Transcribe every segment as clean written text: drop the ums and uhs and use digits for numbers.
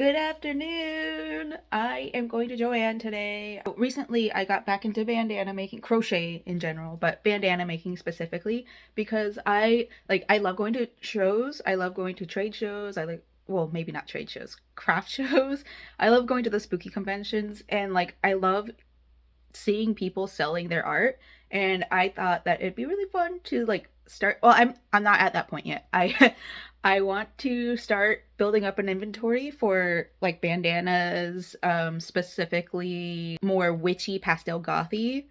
Good afternoon. I am going to Joanne today. Recently, I got back into bandana making, crochet in general, but bandana making specifically because I love going to shows. I love going to trade shows. Well, maybe not trade shows, craft shows. I love going to the spooky conventions and I love seeing people selling their art, and I thought that it'd be really fun to start. Well, I'm not at that point yet. I want to start building up an inventory for bandanas, specifically more witchy pastel gothy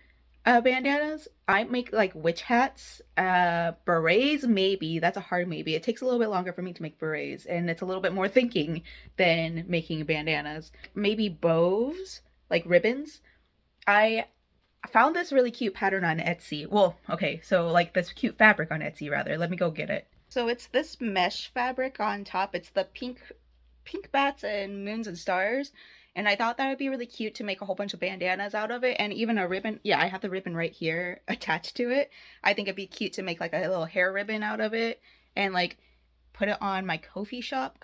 bandanas. I make witch hats, berets maybe. That's a hard maybe. It takes a little bit longer for me to make berets, and it's a little bit more thinking than making bandanas. Maybe bows, like ribbons. I found this really cute pattern on Etsy. Well, okay, so this cute fabric on Etsy rather. Let me go get it. So it's this mesh fabric on top. It's the pink bats and moons and stars. And I thought that would be really cute to make a whole bunch of bandanas out of it, and even a ribbon. Yeah, I have the ribbon right here attached to it. I think it'd be cute to make a little hair ribbon out of it and put it on my coffee shop.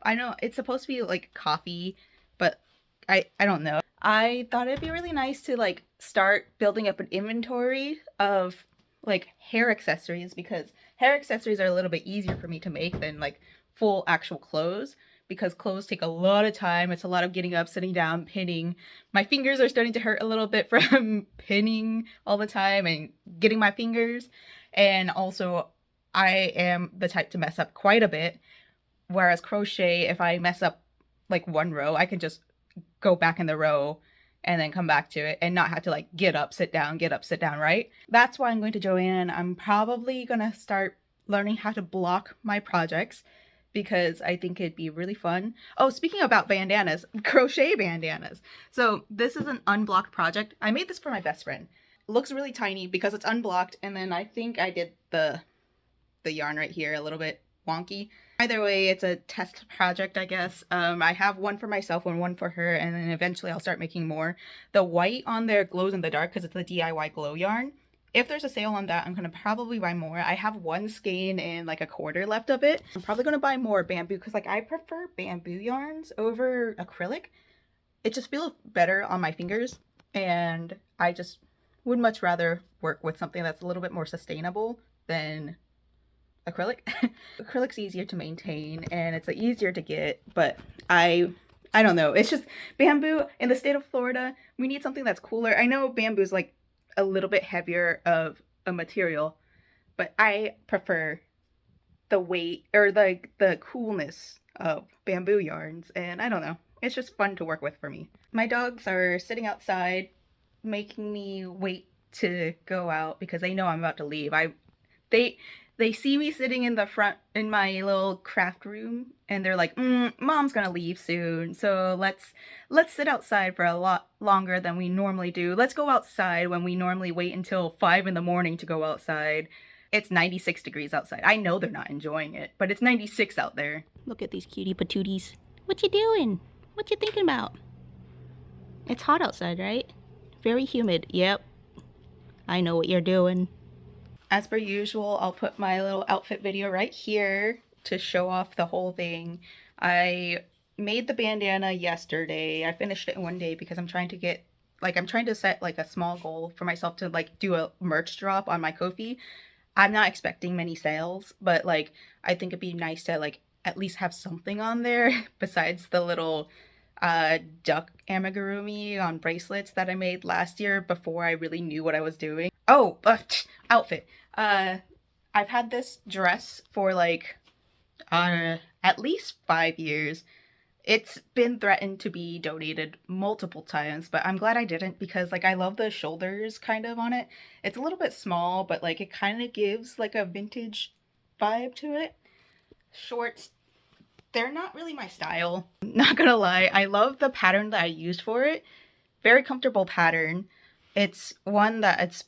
I know it's supposed to be coffee, but I don't know. I thought it'd be really nice to start building up an inventory of hair accessories, because hair accessories are a little bit easier for me to make than full actual clothes, because clothes take a lot of time. It's a lot of getting up, sitting down, pinning. My fingers are starting to hurt a little bit from pinning all the time and getting my fingers. And also I am the type to mess up quite a bit, whereas crochet, if I mess up one row, I can just go back in the row and then come back to it and not have to get up, sit down, right? That's why I'm going to Joanne. I'm probably gonna start learning how to block my projects because I think it'd be really fun. Oh, speaking about bandanas, crochet bandanas. So this is an unblocked project. I made this for my best friend. It looks really tiny because it's unblocked, and then I think I did the yarn right here a little bit wonky. Either way, it's a test project, I guess. I have one for myself and one for her, and then eventually I'll start making more. The white on there glows in the dark because it's the DIY glow yarn. If there's a sale on that, I'm going to probably buy more. I have one skein and a quarter left of it. I'm probably going to buy more bamboo because I prefer bamboo yarns over acrylic. It just feels better on my fingers, and I just would much rather work with something that's a little bit more sustainable than acrylic. Acrylic's easier to maintain and it's easier to get, but I don't know. It's just bamboo in the state of Florida. We need something that's cooler. I know bamboo's a little bit heavier of a material, but I prefer the weight or the coolness of bamboo yarns, and I don't know. It's just fun to work with for me. My dogs are sitting outside making me wait to go out because they know I'm about to leave. They see me sitting in the front in my little craft room, and they're like, Mom's gonna leave soon, so let's sit outside for a lot longer than we normally do. Let's go outside when we normally wait until 5 in the morning to go outside. It's 96 degrees outside. I know they're not enjoying it, but it's 96 out there. Look at these cutie patooties. What you doing? What you thinking about? It's hot outside, right? Very humid. Yep. I know what you're doing. As per usual, I'll put my little outfit video right here to show off the whole thing. I made the bandana yesterday. I finished it in one day because I'm trying to get, I'm trying to set a small goal for myself to do a merch drop on my Ko-fi. I'm not expecting many sales, but I think it'd be nice to at least have something on there besides the little duck amigurumi on bracelets that I made last year before I really knew what I was doing. Oh, outfit. I've had this dress for at least 5 years. It's been threatened to be donated multiple times, but I'm glad I didn't because I love the shoulders kind of on it. It's a little bit small, but it kind of gives a vintage vibe to it. Shorts, they're not really my style. Not gonna lie, I love the pattern that I used for it. Very comfortable pattern. It's one that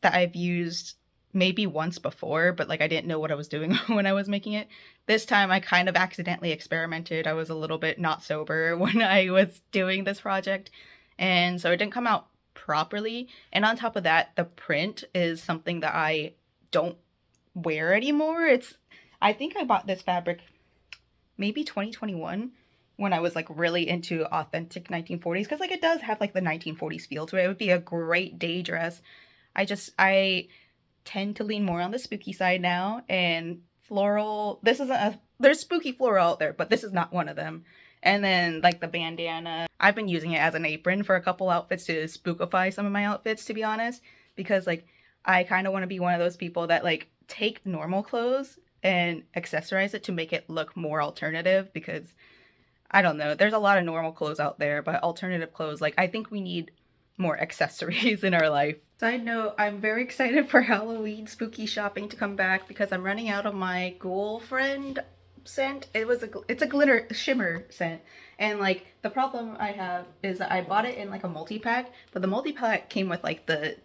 I've used maybe once before, but I didn't know what I was doing when I was making it. This time I kind of accidentally experimented. I was a little bit not sober when I was doing this project, and so it didn't come out properly. And on top of that, the print is something that I don't wear anymore. I think I bought this fabric maybe 2021, when I was like really into authentic 1940s, because like it does have like the 1940s feel to it. It would be a great day dress. I tend to lean more on the spooky side now, and floral, this isn't a, there's spooky floral out there, but this is not one of them. And then like the bandana, I've been using it as an apron for a couple outfits to spookify some of my outfits, to be honest, because like I kind of want to be one of those people that like take normal clothes and accessorize it to make it look more alternative, because I don't know, there's a lot of normal clothes out there, but alternative clothes, like I think we need more accessories in our life. Side note, I'm very excited for Halloween spooky shopping to come back because I'm running out of my Ghoul Friend scent. It's a glitter shimmer scent, and like the problem I have is that I bought it in like a multi-pack, but the multi-pack came with like the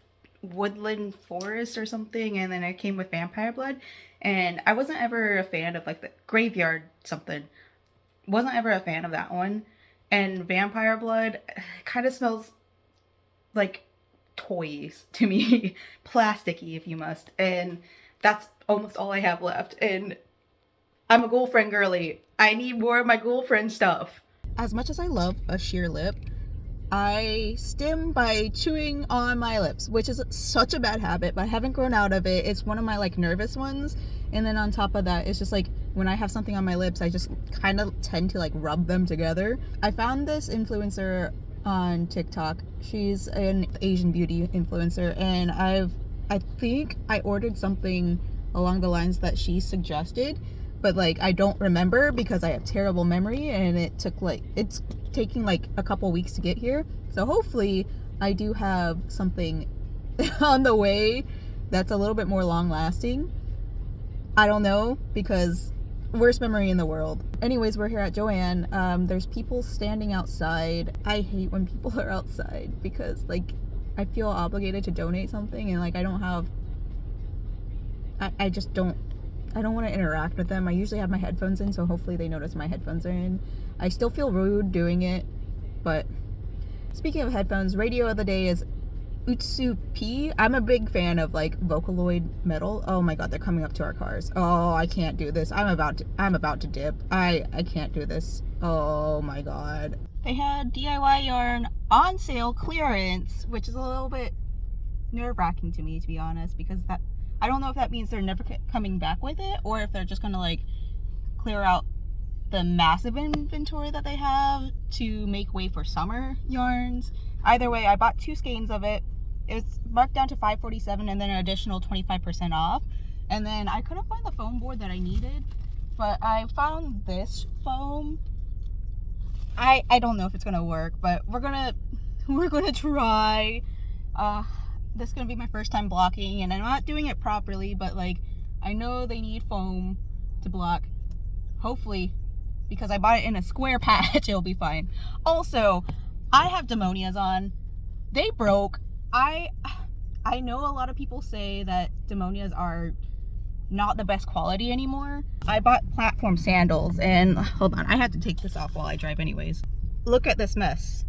woodland forest or something, and then it came with vampire blood, and I wasn't ever a fan of like the graveyard something. Wasn't ever a fan of that one, and vampire blood kind of smells like toys to me. Plasticky if you must, and that's almost all I have left, and I'm a Ghoul Friend girly. I need more of my Ghoul Friend stuff. As much as I love a sheer lip, I stim by chewing on my lips, which is such a bad habit, but I haven't grown out of it. It's one of my like nervous ones, and then on top of that, it's just like when I have something on my lips, I just kind of tend to like rub them together. I found this influencer on TikTok. She's an Asian beauty influencer, and I think I ordered something along the lines that she suggested, but like I don't remember because I have terrible memory, and it's taking like a couple weeks to get here. So hopefully I do have something on the way that's a little bit more long lasting. I don't know, because worst memory in the world. Anyways, we're here at Joann. There's people standing outside. I hate when people are outside because like I feel obligated to donate something, and like I don't have, I just don't, I don't want to interact with them. I usually have my headphones in, so hopefully they notice my headphones are in. I still feel rude doing it, but speaking of headphones, radio of the day is Utsup. I'm a big fan of like Vocaloid metal. Oh my god, they're coming up to our cars. Oh, I can't do this. I'm about to dip. I can't do this. Oh my god. They had DIY yarn on sale clearance, which is a little bit nerve-wracking to me, to be honest, because that, I don't know if that means they're never coming back with it, or if they're just gonna like clear out the massive inventory that they have to make way for summer yarns. Either way, I bought 2 skeins of it. It's marked down to $5.47 and then an additional 25% off. And then I couldn't find the foam board that I needed, but I found this foam. I don't know if it's gonna work, but we're gonna try. This is gonna be my first time blocking, and I'm not doing it properly, but like I know they need foam to block. Hopefully, because I bought it in a square patch, it'll be fine. Also, I have demonias on. They broke. I know a lot of people say that demonias are not the best quality anymore. I bought platform sandals, and hold on, I have to take this off while I drive anyways. Look at this mess.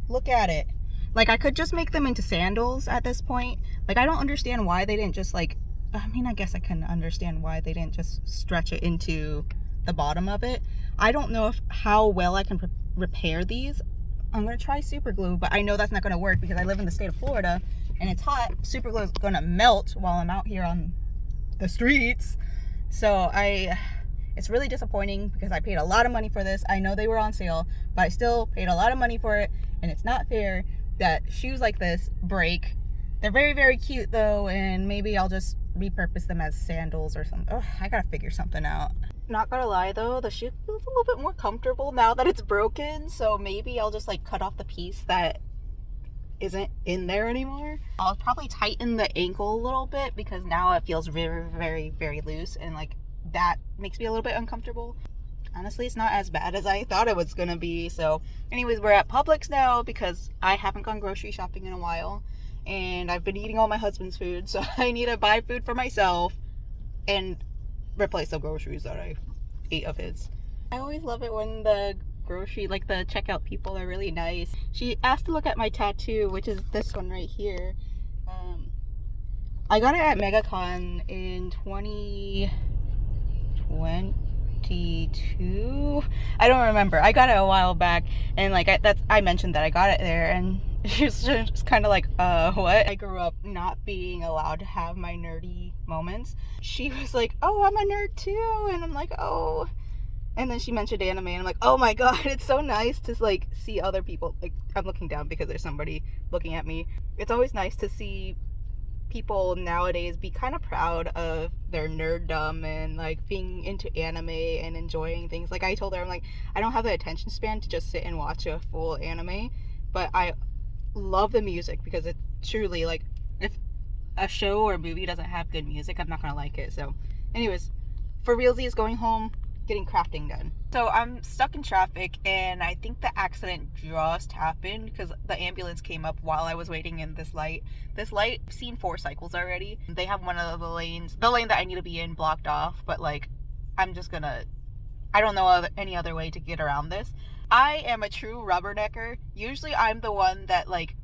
Look at it. Like, I could just make them into sandals at this point. Like, I don't understand why they didn't just like, I mean, I guess I can understand why they didn't just stretch it into the bottom of it. I don't know how well I can repair these. I'm gonna try super glue, but I know that's not gonna work because I live in the state of Florida and it's hot. Super glue is gonna melt while I'm out here on the streets. So it's really disappointing because I paid a lot of money for this. I know they were on sale, but I still paid a lot of money for it, and it's not fair that shoes like this break. They're very, very cute though, and maybe I'll just repurpose them as sandals or something. Oh, I gotta figure something out. Not gonna lie though, the shoe feels a little bit more comfortable now that it's broken, so maybe I'll just like cut off the piece that isn't in there anymore. I'll probably tighten the ankle a little bit because now it feels very, very, very loose, and like that makes me a little bit uncomfortable. Honestly, it's not as bad as I thought it was gonna be. So anyways, we're at Publix now because I haven't gone grocery shopping in a while, and I've been eating all my husband's food, so I need to buy food for myself and replace the groceries that I ate of his. I always love it when the grocery, like the checkout people, are really nice. She asked to look at my tattoo, which is this one right here. I got it at MegaCon in 2020. 22. I don't remember. I got it a while back, and like I mentioned that I got it there, and she was just kind of like, what? I grew up not being allowed to have my nerdy moments. She was like, oh, I'm a nerd too, and I'm like, oh. And then she mentioned anime, and I'm like, oh my god, it's so nice to like see other people. Like, I'm looking down because there's somebody looking at me. It's always nice to see people nowadays be kind of proud of their nerddom and like being into anime and enjoying things. Like I told her, I'm like, I don't have the attention span to just sit and watch a full anime, but I love the music because it truly, like, if a show or movie doesn't have good music, I'm not gonna like it. So anyways, for realsies, going home, getting crafting done. So I'm stuck in traffic, and I think the accident just happened because the ambulance came up while I was waiting in this light. This light, I've seen 4 cycles already. They have one of the lanes, the lane that I need to be in, blocked off, but like, I'm just gonna, I don't know any other way to get around this. I am a true rubbernecker. Usually I'm the one that, like,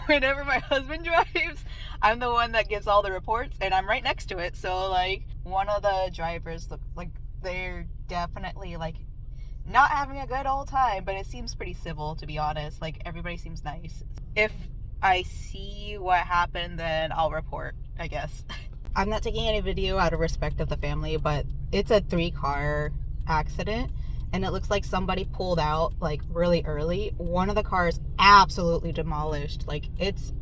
whenever my husband drives, I'm the one that gives all the reports, and I'm right next to it. So like, one of the drivers look like they're definitely like not having a good old time, but it seems pretty civil, to be honest. Like, everybody seems nice. If I see what happened, then I'll report, I guess. I'm not taking any video out of respect of the family, but it's a 3-car accident, and it looks like somebody pulled out like really early. One of the cars absolutely demolished. Like, it's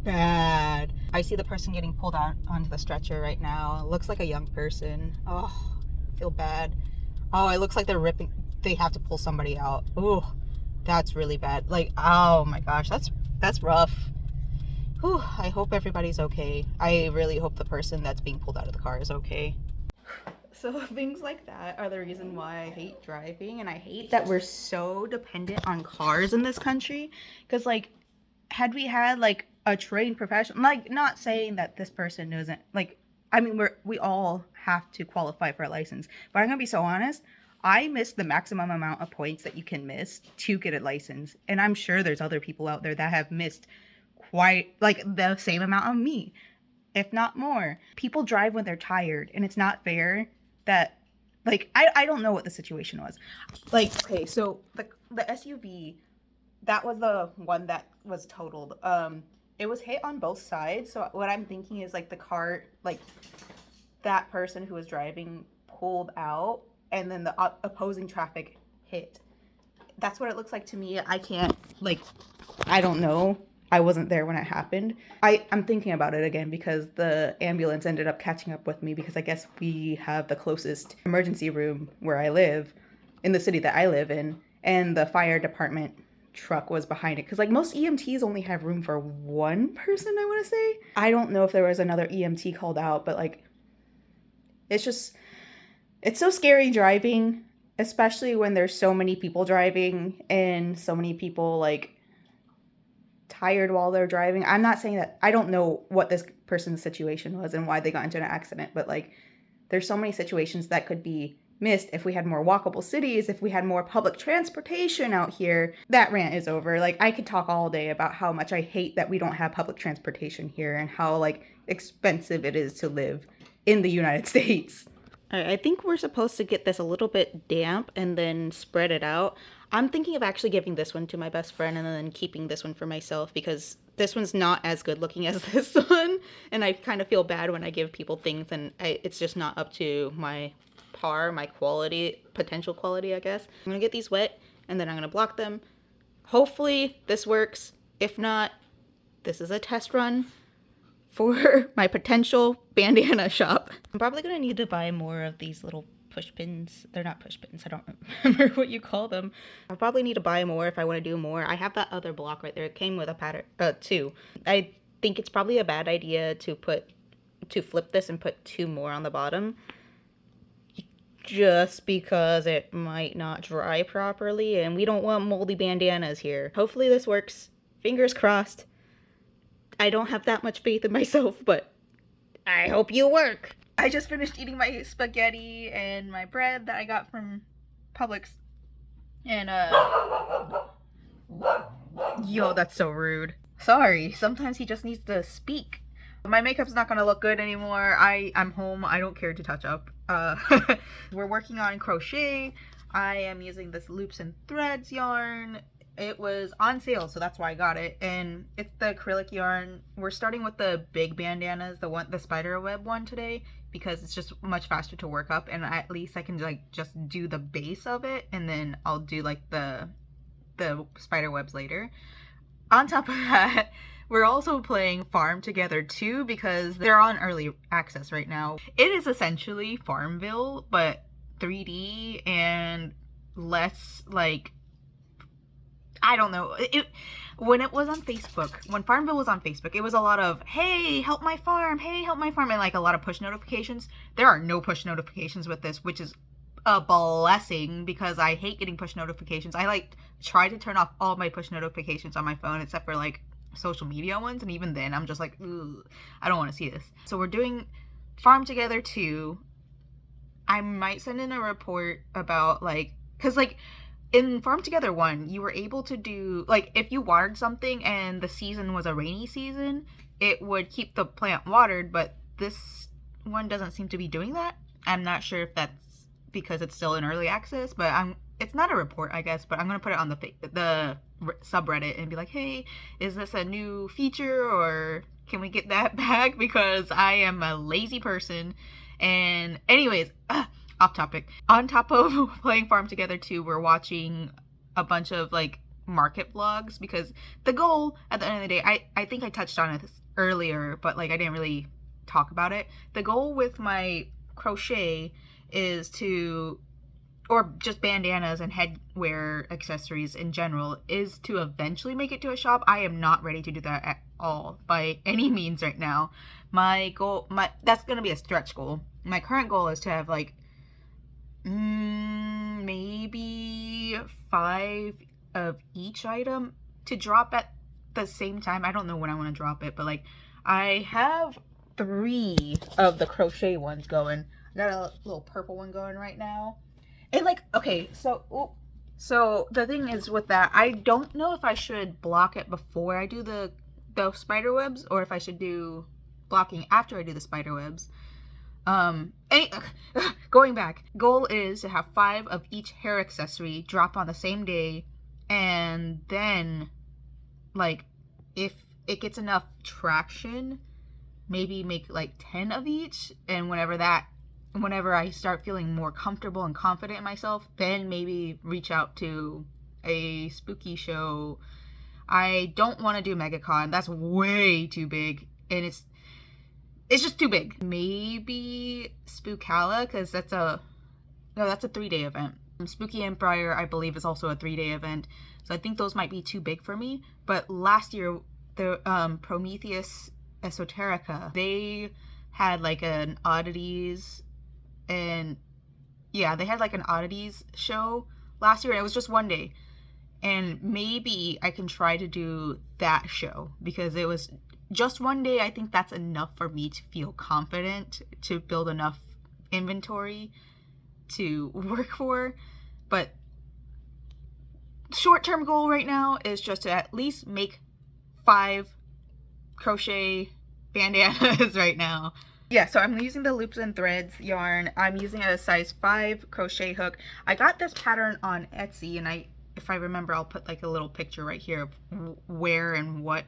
bad. I see the person getting pulled out onto the stretcher right now. It looks like a young person. Oh, I feel bad. Oh, it looks like they have to pull somebody out. Oh, that's really bad. Like, oh my gosh, that's rough. Whew, I hope everybody's okay. I really hope the person that's being pulled out of the car is okay. So things like that are the reason why I hate driving, and I hate that we're so dependent on cars in this country. Because like, had we had like a trained professional, like, not saying that this person doesn't, like, I mean, we all have to qualify for a license, but I'm gonna be so honest, I missed the maximum amount of points that you can miss to get a license, and I'm sure there's other people out there that have missed quite like the same amount of me, if not more. People drive when they're tired, and it's not fair that, like, I don't know what the situation was. Like, okay, so the SUV, that was the one that was totaled. It was hit on both sides. So what I'm thinking is, like, the car, like, that person who was driving pulled out, and then the opposing traffic hit. That's what it looks like to me. I can't, like, I don't know. I wasn't there when it happened. I'm thinking about it again because the ambulance ended up catching up with me, because I guess we have the closest emergency room where I live, in the city that I live in, and the fire department truck was behind it. Because like, most EMTs only have room for one person, I want to say. I don't know if there was another EMT called out, but like, it's so scary driving, especially when there's so many people driving and so many people like tired while they're driving. I'm not saying that, I don't know what this person's situation was and why they got into an accident, but like, there's so many situations that could be missed if we had more walkable cities, if we had more public transportation out here. That rant is over. Like, I could talk all day about how much I hate that we don't have public transportation here and how like expensive it is to live in the United States. I think we're supposed to get this a little bit damp and then spread it out. I'm thinking of actually giving this one to my best friend and then keeping this one for myself, because this one's not as good looking as this one, and I kind of feel bad when I give people things and it's just not up to my par, my quality, potential quality, I guess. I'm gonna get these wet, and then I'm gonna block them. Hopefully this works. If not, this is a test run for my potential bandana shop. I'm probably gonna need to buy more of these little push pins. They're not push pins, I don't remember what you call them. I'll probably need to buy more if I want to do more. I have that other block right there. It came with a pattern, 2. I think it's probably a bad idea to flip this and put 2 more on the bottom, just because it might not dry properly, and we don't want moldy bandanas here. Hopefully this works. Fingers crossed. I don't have that much faith in myself, but I hope you work. I just finished eating my spaghetti and my bread that I got from Publix. And, yo, that's so rude. Sorry, sometimes he just needs to speak. My makeup's not gonna look good anymore. I'm home. I don't care to touch up. We're working on crochet. I am using this loops and threads yarn. It was on sale, so that's why I got it. And it's the acrylic yarn. We're starting with the big bandanas, the spiderweb one today, because it's just much faster to work up, and at least I can like just do the base of it, and then I'll do like the spider webs later. On top of that, we're also playing Farm Together too, because they're on early access right now. It is essentially Farmville, but 3D and less like, I don't know. When it was on Facebook, when Farmville was on Facebook, it was a lot of, hey, help my farm, hey, help my farm, and like a lot of push notifications. There are no push notifications with this, which is a blessing because I hate getting push notifications. I like try to turn off all my push notifications on my phone except for like social media ones, and even then I'm just like, ugh, I don't want to see this. So we're doing Farm Together 2. I might send in a report about like, because like in Farm Together 1, you were able to do, like, if you watered something and the season was a rainy season, it would keep the plant watered, but this one doesn't seem to be doing that. I'm not sure if that's because it's still in early access, but it's not a report, I guess, but I'm going to put it on the subreddit and be like, hey, is this a new feature, or can we get that back? Because I am a lazy person. And anyways, off topic. On top of playing Farm Together 2, we're watching a bunch of like market vlogs, because the goal at the end of the day, I think I touched on it earlier, but like I didn't really talk about it. The goal with my crochet is to, or just bandanas and headwear accessories in general, is to eventually make it to a shop. I am not ready to do that at all by any means right now. My goal, that's gonna be a stretch goal. My current goal is to have like maybe 5 of each item to drop at the same time. I don't know when I want to drop it, but like I have 3 of the crochet ones going. I got a little purple one going right now. And like, okay, so the thing is with that, I don't know if I should block it before I do the spider webs, or if I should do blocking after I do the spider webs. Going back, goal is to have 5 of each hair accessory drop on the same day, and then like if it gets enough traction, maybe make like 10 of each, and whenever I start feeling more comfortable and confident in myself, then maybe reach out to a spooky show. I don't want to do MegaCon. That's way too big, and it's just too big. Maybe Spookala, because that's a 3-day event. Spooky Empire, I believe, is also a 3-day event, so I think those might be too big for me. But last year, the Prometheus Esoterica, they had like an oddities, and yeah, they had like an oddities show last year, and it was just 1 day. And maybe I can try to do that show, because it was just 1 day. I think that's enough for me to feel confident to build enough inventory to work for. But short-term goal right now is just to at least make 5 crochet bandanas right now. Yeah, so I'm using the loops and threads yarn. I'm using a size 5 crochet hook. I got this pattern on Etsy, and if I remember, I'll put like a little picture right here of where and what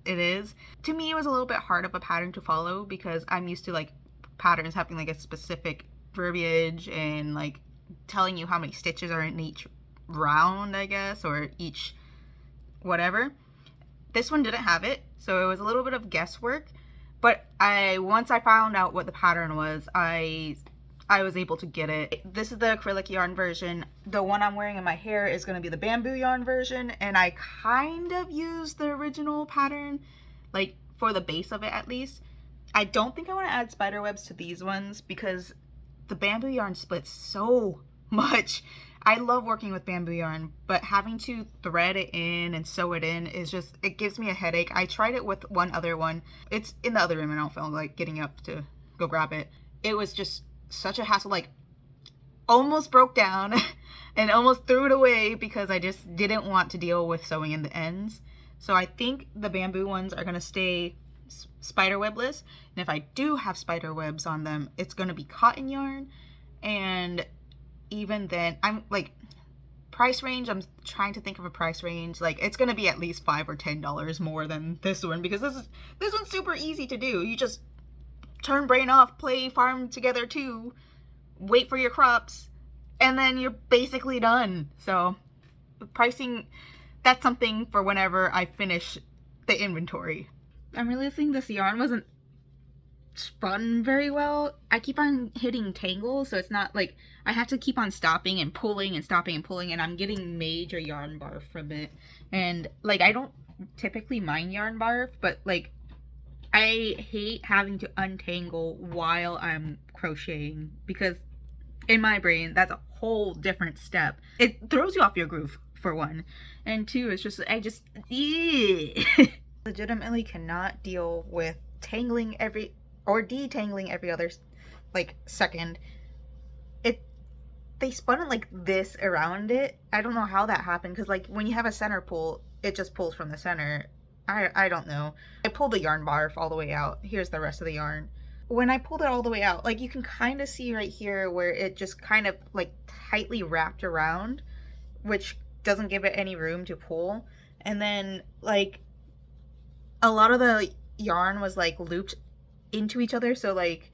it is. To me, it was a little bit hard of a pattern to follow, because I'm used to like patterns having like a specific verbiage and like telling you how many stitches are in each round, I guess, or each whatever. This one didn't have it, so it was a little bit of guesswork. But once I found out what the pattern was, I was able to get it. This is the acrylic yarn version. The one I'm wearing in my hair is going to be the bamboo yarn version, and I kind of used the original pattern, like for the base of it at least. I don't think I want to add spider webs to these ones, because the bamboo yarn splits so much. I love working with bamboo yarn, but having to thread it in and sew it in is just, it gives me a headache. I tried it with one other one. It's in the other room, and I don't feel like getting up to go grab it. It was just such a hassle, like almost broke down and almost threw it away because I just didn't want to deal with sewing in the ends. So I think the bamboo ones are going to stay spider webless. And if I do have spider webs on them, it's going to be cotton yarn. And even then, I'm like, price range, I'm trying to think of a price range. Like, it's going to be at least $5 or $10 more than this one, because this one's super easy to do. You just turn brain off, play farm together too, wait for your crops, and then you're basically done. So pricing, that's something for whenever I finish the inventory. I'm realizing this yarn wasn't spun very well. I keep on hitting tangles, so it's not like I have to keep on stopping and pulling and stopping and pulling, and I'm getting major yarn barf from it. And like, I don't typically mind yarn barf, but like, I hate having to untangle while I'm crocheting, because in my brain that's a whole different step. It throws you off your groove, for one, and two, it's just legitimately cannot deal with tangling or detangling every other like second. They spun it like this around it. I don't know how that happened, because like when you have a center pull, it just pulls from the center. I don't know. I pulled the yarn barf all the way out. Here's the rest of the yarn. When I pulled it all the way out, like you can kind of see right here where it just kind of like tightly wrapped around, which doesn't give it any room to pull. And then like a lot of the yarn was like looped into each other, so like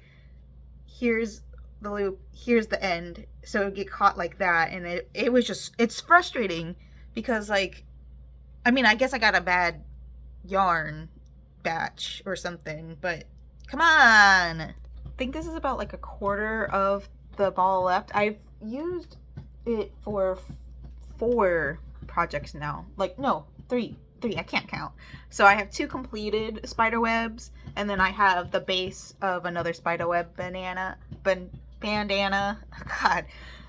here's the loop, here's the end, so it would get caught like that. And it was just, it's frustrating, because like, I mean, I guess I got a bad yarn batch or something, but come on. I think this is about like a quarter of the ball left. I've used it for 4 projects now. Like, no, 3, I can't count. So I have 2 completed spider webs, and then I have the base of another spiderweb bandana. God.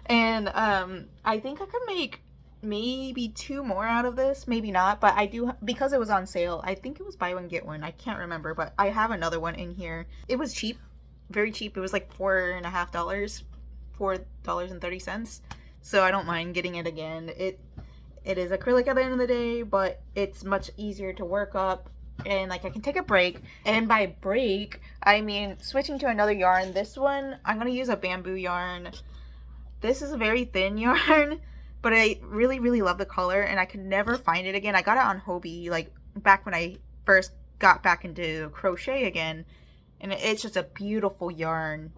And I think I could make maybe 2 more out of this, maybe not, but I do, because it was on sale. I think it was buy one get one, I can't remember, but I have another one in here. It was cheap, very cheap. It was like $4.50, $4.30, so I don't mind getting it again. It is acrylic at the end of the day, but it's much easier to work up, and like I can take a break. And by break, I mean switching to another yarn. This one, I'm gonna use a bamboo yarn. This is a very thin yarn, but I really, really love the color, and I could never find it again. I got it on Hobie, like back when I first got back into crochet again, and it's just a beautiful yarn.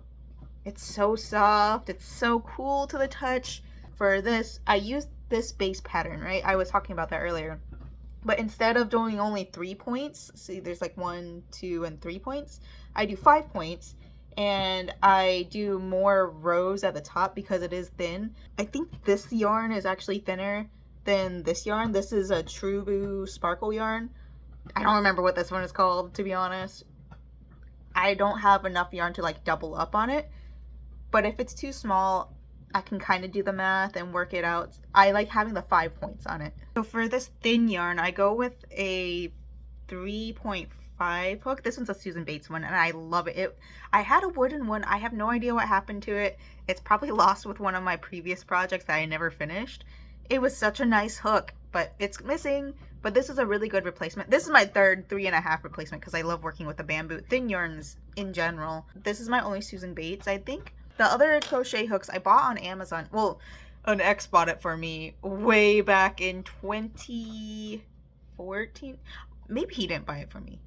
It's so soft, it's so cool to the touch. For this, I used this base pattern, right? I was talking about that earlier. But instead of doing only 3 points, see there's like 1, 2, and 3 points, I do 5 points, and I do more rows at the top because it is thin. I think this yarn is actually thinner than this yarn. This is a True Sparkle yarn. I don't remember what this one is called, to be honest. I don't have enough yarn to like double up on it, but if it's too small, I can kind of do the math and work it out. I like having the 5 points on it. So for this thin yarn, I go with a 3.5 hook. This one's a Susan Bates one, and I love it. I had a wooden one. I have no idea what happened to it. It's probably lost with one of my previous projects that I never finished. It was such a nice hook, but it's missing. But this is a really good replacement. This is my third 3.5 replacement, because I love working with the bamboo thin yarns in general. This is my only Susan Bates, I think. The other crochet hooks I bought on Amazon. Well, an ex bought it for me way back in 2014. Maybe he didn't buy it for me.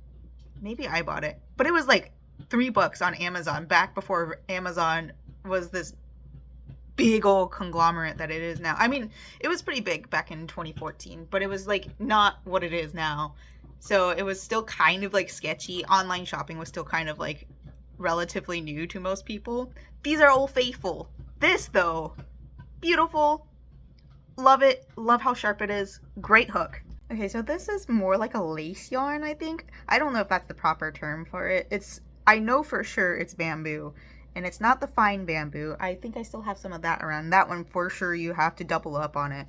Maybe I bought it. But it was like $3 on Amazon, back before Amazon was this big old conglomerate that it is now. I mean, it was pretty big back in 2014, but it was like not what it is now. So it was still kind of like sketchy. Online shopping was still kind of like relatively new to most people. These are Old Faithful. This though, beautiful. Love it. Love how sharp it is. Great hook. Okay, so this is more like a lace yarn, I think. I don't know if that's the proper term for it. I know for sure it's bamboo, and it's not the fine bamboo. I think I still have some of that around. That one for sure you have to double up on it.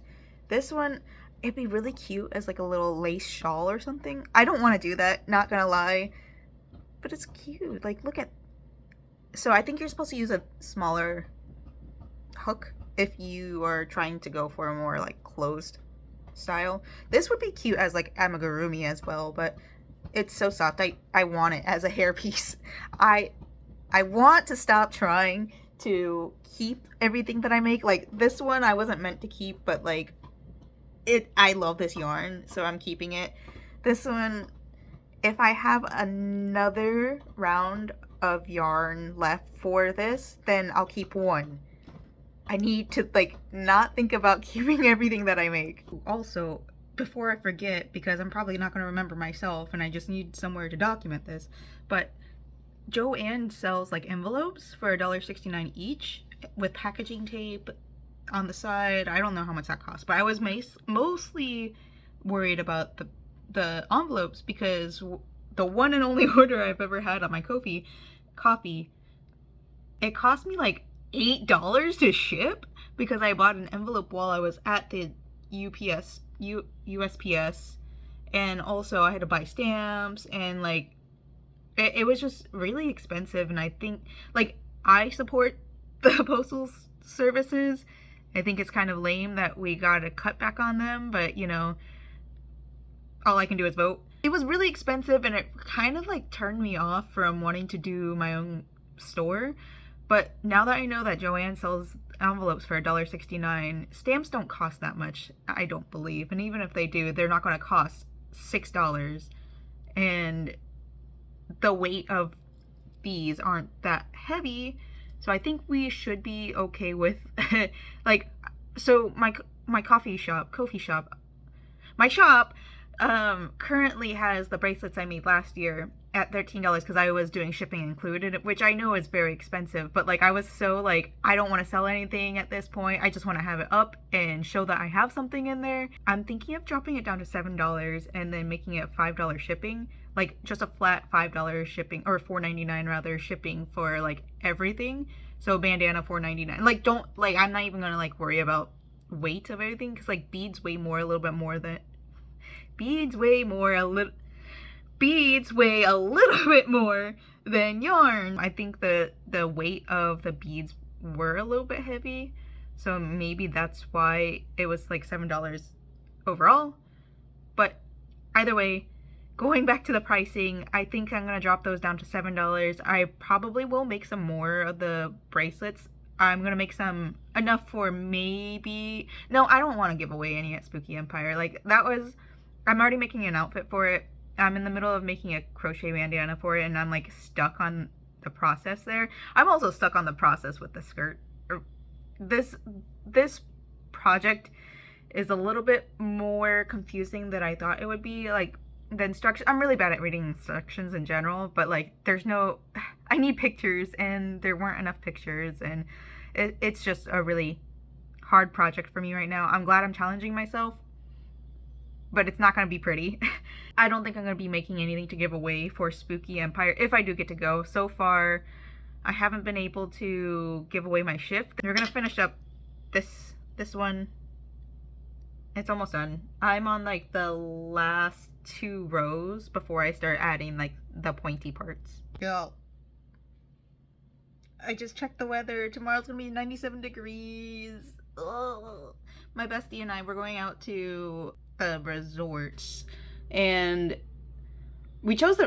This one, it'd be really cute as like a little lace shawl or something. I don't want to do that, not gonna lie, but it's cute. Like, look at, so I think you're supposed to use a smaller hook if you are trying to go for a more like closed style. This would be cute as like amigurumi as well, but It's so soft. I want it as a hairpiece. I want to stop trying to keep everything that I make. Like this one I wasn't meant to keep, but like I love this yarn, so I'm keeping it. This one, if I have another round of yarn left for this, then I'll keep one. I need to like not think about keeping everything that I make. Also, before I forget, because I'm probably not going to remember myself and I just need somewhere to document this, but Joann sells like envelopes for $1.69 each with packaging tape on the side. I don't know how much that costs, but I was mostly worried about the envelopes because the one and only order I've ever had on my coffee, it cost me like $8 to ship because I bought an envelope while I was at the USPS, and also I had to buy stamps, and like it was just really expensive. And I think like I support the postal services. I think it's kind of lame that we got a cut back on them, but you know, all I can do is vote. It was really expensive and it kind of like turned me off from wanting to do my own store. But now that I know that Joann sells envelopes for $1.69, stamps don't cost that much, I don't believe. And even if they do, they're not going to cost $6. And the weight of these aren't that heavy. So I think we should be okay with like, so my coffee shop, my shop currently has the bracelets I made last year at $13 because I was doing shipping included, which I know is very expensive, but like I was so like, I don't want to sell anything at this point. I just want to have it up and show that I have something in there. I'm thinking of dropping it down to $7 and then making it $5 shipping, like just a flat $5 shipping, or $4.99 rather, shipping for like everything. So bandana $4.99. Like don't, like I'm not even gonna like worry about weight of everything because like beads weigh more, a little bit more than beads weigh a little bit more than yarn. I think the weight of the beads were a little bit heavy, so maybe that's why it was like $7 overall. But either way, going back to the pricing, I think I'm gonna drop those down to $7. I probably will make some more of the bracelets. I'm gonna make some enough for maybe, no, I don't want to give away any at Spooky Empire. Like that was, I'm already making an outfit for it. I'm in the middle of making a crochet bandana for it, and I'm like stuck on the process there. I'm also stuck on the process with the skirt. This project is a little bit more confusing than I thought it would be. Like the instructions, I'm really bad at reading instructions in general, but like there's no, I need pictures and there weren't enough pictures, and it's just a really hard project for me right now. I'm glad I'm challenging myself, but it's not going to be pretty. I don't think I'm going to be making anything to give away for Spooky Empire if I do get to go. So far, I haven't been able to give away my shift. We're going to finish up this one. It's almost done. I'm on like the last 2 rows before I start adding like the pointy parts. Yo, I just checked the weather. Tomorrow's going to be 97 degrees. Ugh. My bestie and I were going out to resorts, and we chose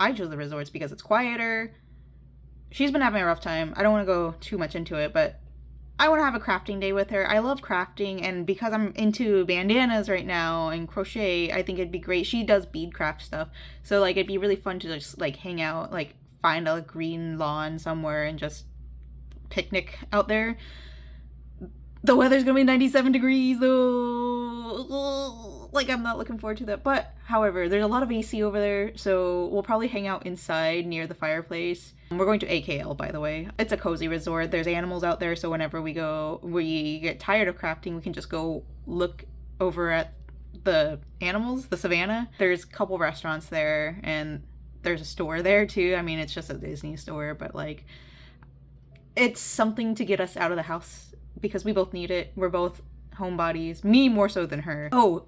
I chose the resorts because it's quieter. She's been having a rough time. I don't want to go too much into it, but I want to have a crafting day with her. I love crafting, and because I'm into bandanas right now and crochet, I think it'd be great. She does bead craft stuff, so like it'd be really fun to just like hang out, like find a green lawn somewhere and just picnic out there. The weather's gonna be 97 degrees though. Like I'm not looking forward to that. But however, there's a lot of AC over there, so we'll probably hang out inside near the fireplace. We're going to AKL, by the way. It's a cozy resort. There's animals out there, so whenever we get tired of crafting, we can just go look over at the animals, the savannah. There's a couple restaurants there, and there's a store there too. I mean, it's just a Disney store, but like it's something to get us out of the house, because we both need it. We're both homebodies. Me more so than her. Oh,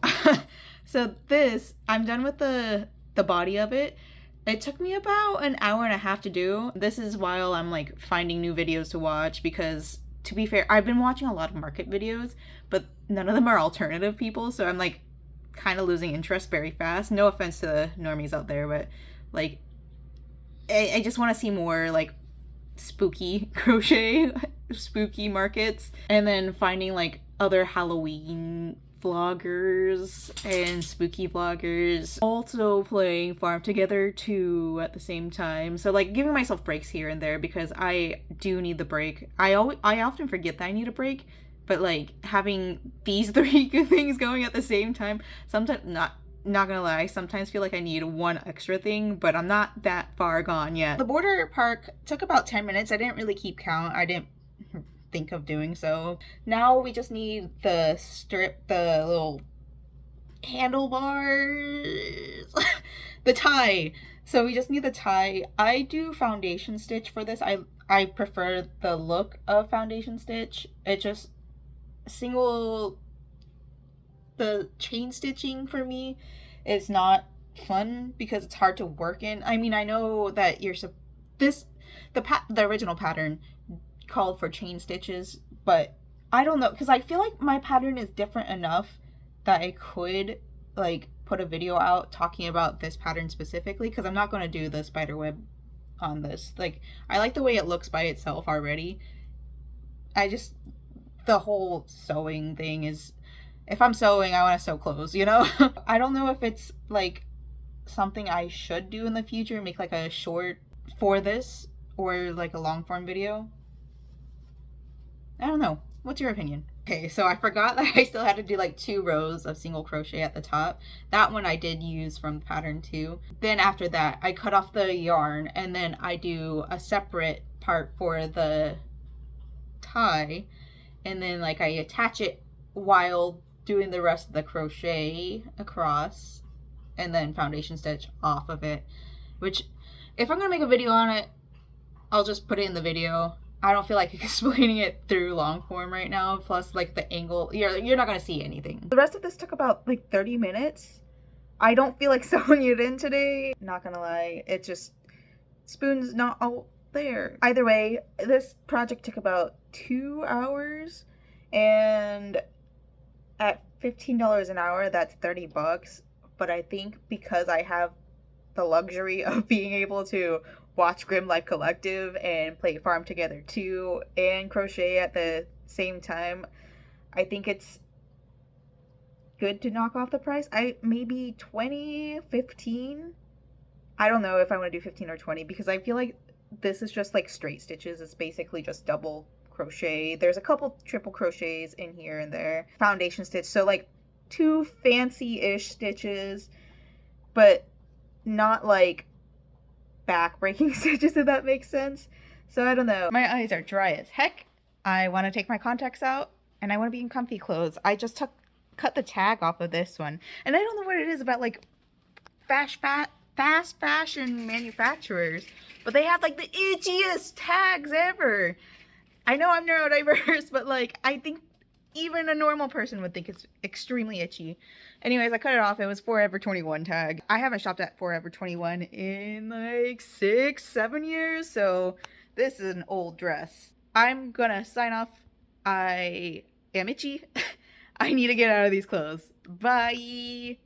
so this, I'm done with the body of it. It took me about an hour and a half to do. This is while I'm like finding new videos to watch, because to be fair, I've been watching a lot of market videos, but none of them are alternative people. So I'm like kind of losing interest very fast. No offense to the normies out there, but like I just want to see more like spooky crochet, spooky markets, and then finding like other Halloween vloggers and spooky vloggers also playing Farm Together too at the same time. So like giving myself breaks here and there because I do need the break. I often forget that I need a break, but like having these three things going at the same time, sometimes not gonna lie, sometimes feel like I need one extra thing, but I'm not that far gone yet. The border park took about 10 minutes. I didn't really keep count. I didn't think of doing so. Now we just need the little handlebars, the tie. So we just need the tie. I do foundation stitch for this. I prefer the look of foundation stitch. It just the chain stitching for me is not fun because it's hard to work in. I mean, I know that the original pattern called for chain stitches, but I don't know, because I feel like my pattern is different enough that I could like put a video out talking about this pattern specifically, because I'm not going to do the spider web on this. Like, I like the way it looks by itself already. The whole sewing thing is, if I'm sewing, I want to sew clothes, you know? I don't know if it's like something I should do in the future, make like a short for this or like a long form video. I don't know. What's your opinion? Okay, so I forgot that I still had to do like 2 rows of single crochet at the top. That one I did use from pattern 2. Then after that, I cut off the yarn and then I do a separate part for the tie. And then like I attach it while doing the rest of the crochet across, and then foundation stitch off of it, which if I'm gonna make a video on it, I'll just put it in the video. I don't feel like explaining it through long form right now, plus like the angle, you're not gonna see anything. The rest of this took about like 30 minutes. I don't feel like sewing it in today, not gonna lie. It just, spoon's not all there. Either way, this project took about 2 hours, and at $15 an hour, that's 30 bucks. But I think because I have the luxury of being able to watch Grim Life Collective and play Farm Together too and crochet at the same time, I think it's good to knock off the price. Maybe 20, 15. I don't know if I want to do 15 or 20 because I feel like this is just like straight stitches. It's basically just double crochet. There's a couple triple crochets in here and there. Foundation stitch, so like 2 fancy-ish stitches, but not like back-breaking stitches, if that makes sense. So I don't know. My eyes are dry as heck. I want to take my contacts out and I want to be in comfy clothes. I just cut the tag off of this one, and I don't know what it is about like fast fashion manufacturers, but they have like the itchiest tags ever. I know I'm neurodiverse, but like I think even a normal person would think it's extremely itchy. Anyways, I cut it off. It was Forever 21 tag. I haven't shopped at Forever 21 in like 6-7 years, so this is an old dress. I'm gonna sign off. I am itchy. I need to get out of these clothes. Bye.